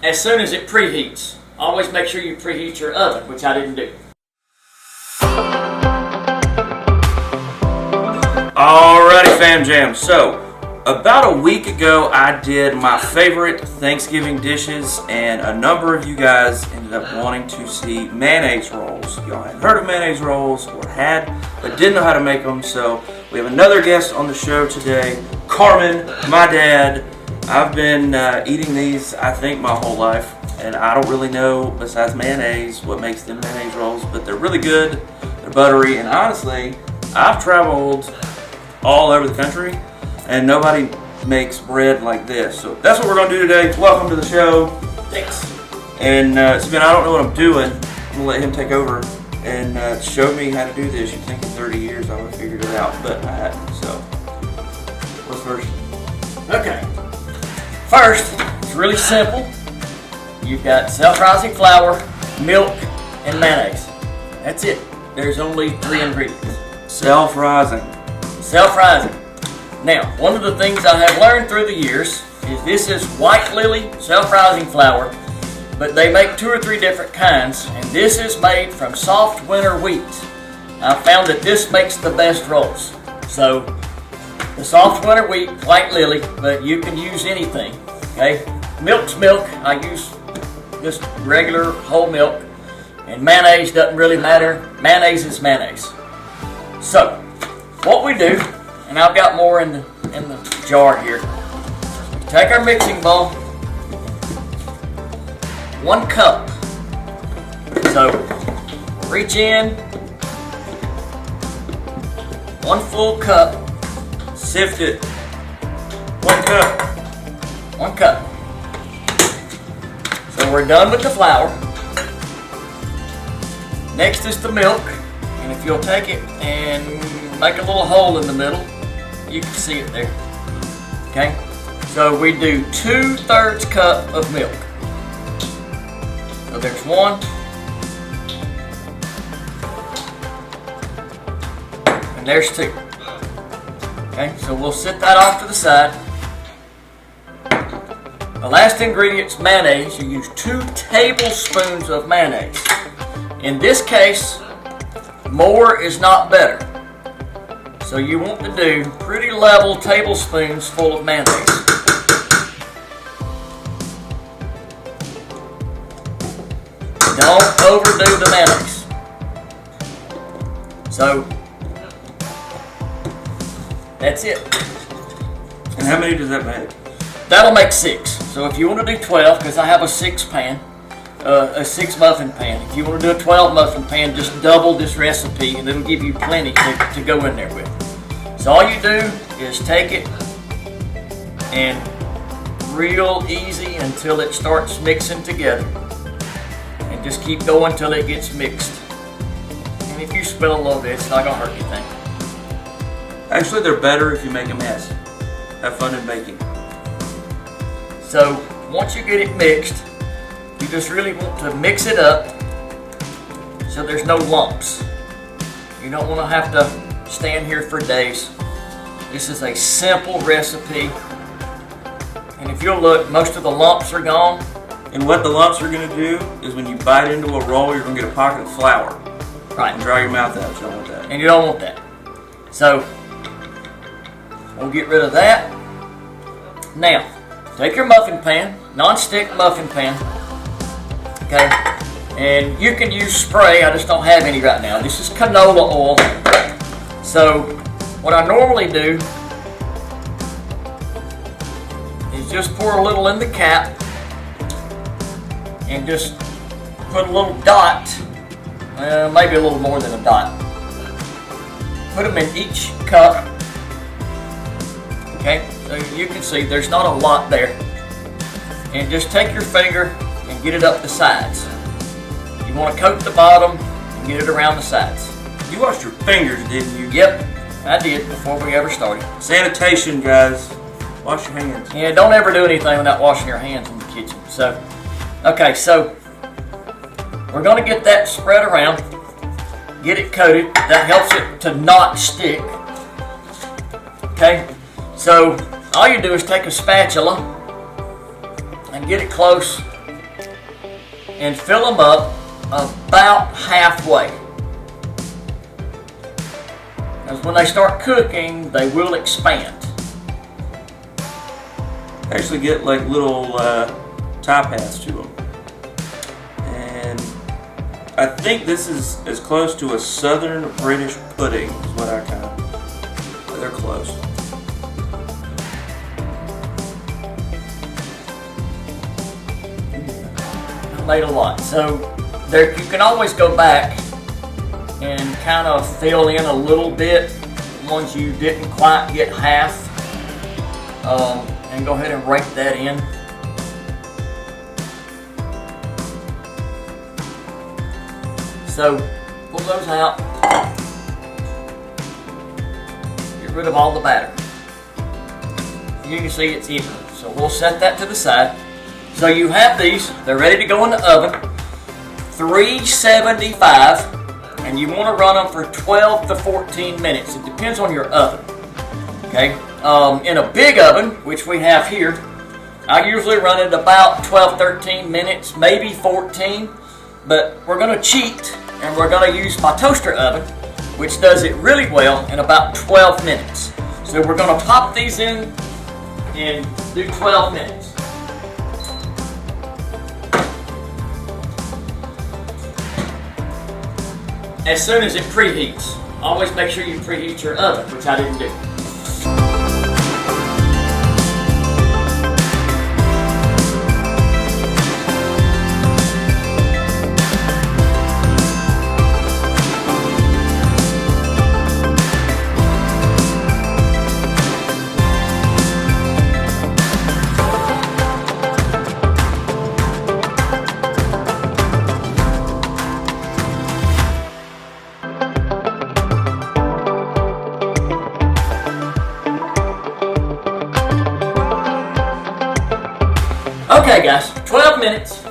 as soon as it preheats. Always make sure you preheat your oven, which I didn't do. Alrighty, fam jam. So, about a week ago, I did my favorite Thanksgiving dishes, and a number of you guys ended up wanting to see mayonnaise rolls. Y'all hadn't heard of mayonnaise rolls, or had, but didn't know how to make them. So, we have another guest on the show today, Carmen, my dad. I've been eating these, I think, my whole life, and I don't really know, besides mayonnaise, what makes them mayonnaise rolls, but they're really good, they're buttery, and honestly, I've traveled all over the country, and nobody makes bread like this. So that's what we're going to do today. Welcome to the show. Thanks. And I don't know what I'm doing. I'm going to let him take over and show me how to do this. You'd think in 30 years I would have figured it out, but I hadn't. So, what's first? Okay. First, it's really simple. You've got self-rising flour, milk, and mayonnaise. That's it. There's only 3 ingredients. Self-rising. Self-rising. Now, one of the things I have learned through the years is this is White Lily self-rising flour, but they make 2 or 3 different kinds, and this is made from soft winter wheat. I found that this makes the best rolls. So, the soft winter wheat, White Lily, but you can use anything, okay? Milk's milk. I use just regular whole milk, and mayonnaise doesn't really matter. Mayonnaise is mayonnaise. So, what we do, and I've got more in the jar here. We take our mixing bowl, 1 cup. So reach in, 1 full cup, Sift it. 1 cup. 1 cup. So we're done with the flour. Next is the milk, and if you'll take it and make a little hole in the middle, you can see it there. Okay? So we do 2/3 cup of milk. So there's 1. And there's 2. Okay, so we'll set that off to the side. The last ingredient's mayonnaise. You use 2 tablespoons of mayonnaise. In this case, more is not better. So you want to do pretty level tablespoons full of mayonnaise. Don't overdo the mayonnaise. So that's it. And how many does that make? That'll make 6. So if you want to do 12, because I have a 6 pan, a 6 muffin pan. If you want to do a 12 muffin pan, just double this recipe and it'll give you plenty to go in there with. So all you do is take it and real easy until it starts mixing together. And just keep going until it gets mixed. And if you spill a little bit, it's not going to hurt anything. Actually, they're better if you make a mess. Have fun in baking. So once you get it mixed, you just really want to mix it up so there's no lumps. You don't want to have to stand here for days. This is a simple recipe, and if you'll look, most of the lumps are gone. And what the lumps are going to do is when you bite into a roll, you're going to get a pocket of flour. Right. And dry your mouth out. You don't want that. And you don't want that. So we'll get rid of that. Now, take your muffin pan, non-stick muffin pan, okay, and you can use spray. I just don't have any right now. This is canola oil. So what I normally do is just pour a little in the cap and just put a little dot, maybe a little more than a dot. Put them in each cup. Okay, so you can see there's not a lot there. And just take your finger and get it up the sides. You want to coat the bottom and get it around the sides. You washed your fingers, didn't you? Yep, I did before we ever started. Sanitation, guys. Wash your hands. Yeah, don't ever do anything without washing your hands in the kitchen. So, okay, so we're going to get that spread around, get it coated. That helps it to not stick. Okay, so all you do is take a spatula and get it close and fill them up about halfway. Because when they start cooking, they will expand. Actually get like little top hats to them. And I think this is as close to a southern British pudding is what I kind of, they're close. I made a lot. So there, you can always go back and kind of fill in a little bit once you didn't quite get half. And go ahead and rake that in. So pull those out. Get rid of all the batter. You can see it's even. So we'll set that to the side. So you have these, they're ready to go in the oven. 375, and you want to run them for 12 to 14 minutes. It depends on your oven. Okay. In a big oven, which we have here, I usually run it about 12-13 minutes, maybe 14, but we're going to cheat and we're going to use my toaster oven, which does it really well in about 12 minutes. So we're going to pop these in and do 12 minutes. As soon as it preheats. Always make sure you preheat your oven, which I didn't do. Okay guys, 12 minutes.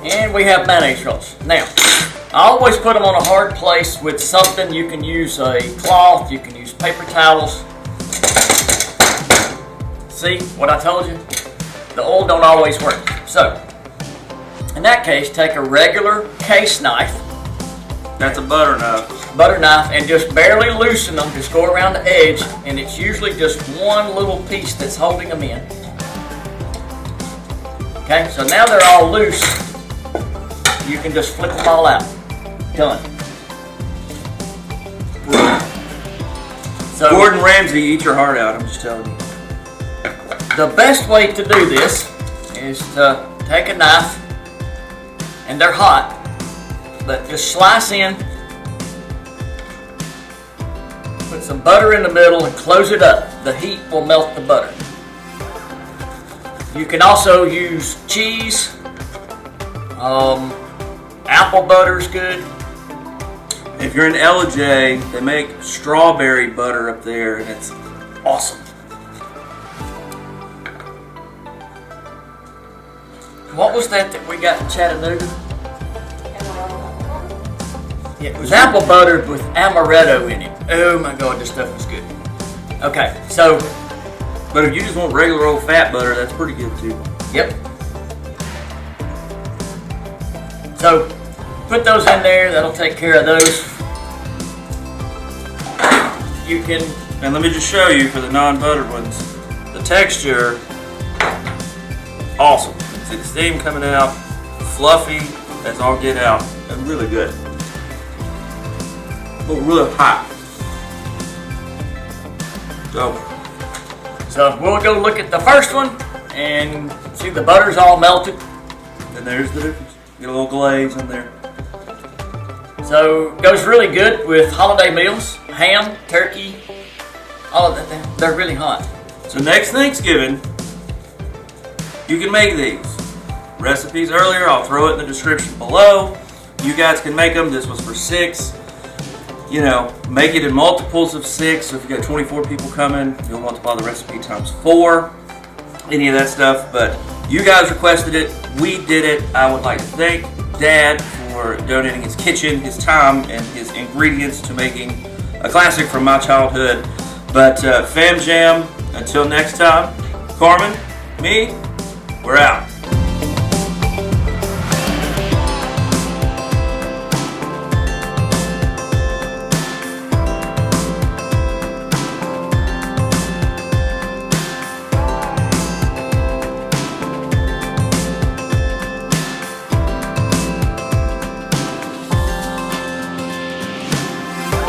And we have mayonnaise rolls. Now, I always put them on a hard place with something. You can use a cloth, you can use paper towels. See what I told you? The oil don't always work. So, in that case, take a regular case knife. That's a butter knife. Butter knife, and just barely loosen them. Just go around the edge, and it's usually just one little piece that's holding them in. Okay, so now they're all loose. You can just flip them all out. Done. So, Gordon Ramsay, eat your heart out, I'm just telling you. the best way to do this is to take a knife, and they're hot, but just slice in. Put some butter in the middle and close it up. The heat will melt the butter. You can also use cheese. Apple butter is good. If you're in LJ, they make strawberry butter up there, and it's awesome. What was that we got in Chattanooga? Yeah, it was apple butter with amaretto in it. Oh my God, this stuff is good. Okay, so. But if you just want regular old fat butter, that's pretty good too. Yep. So, put those in there, that'll take care of those. You can. And let me just show you for the non-buttered ones. The texture, awesome. See the steam coming out, fluffy, that's all get out, and really good. But really hot. So we'll go look at the first one and see the butter's all melted. And there's the difference. Get a little glaze in there. So it goes really good with holiday meals, ham, turkey, all of that. They're really hot. So next Thanksgiving, you can make these. Recipes earlier, I'll throw it in the description below. You guys can make them. This was for 6. You know, make it in multiples of 6. So if you got 24 people coming, you'll multiply the recipe times 4. Any of that stuff. But you guys requested it. We did it. I would like to thank Dad for donating his kitchen, his time, and his ingredients to making a classic from my childhood. But Fam Jam, until next time, Carmen, me, we're out.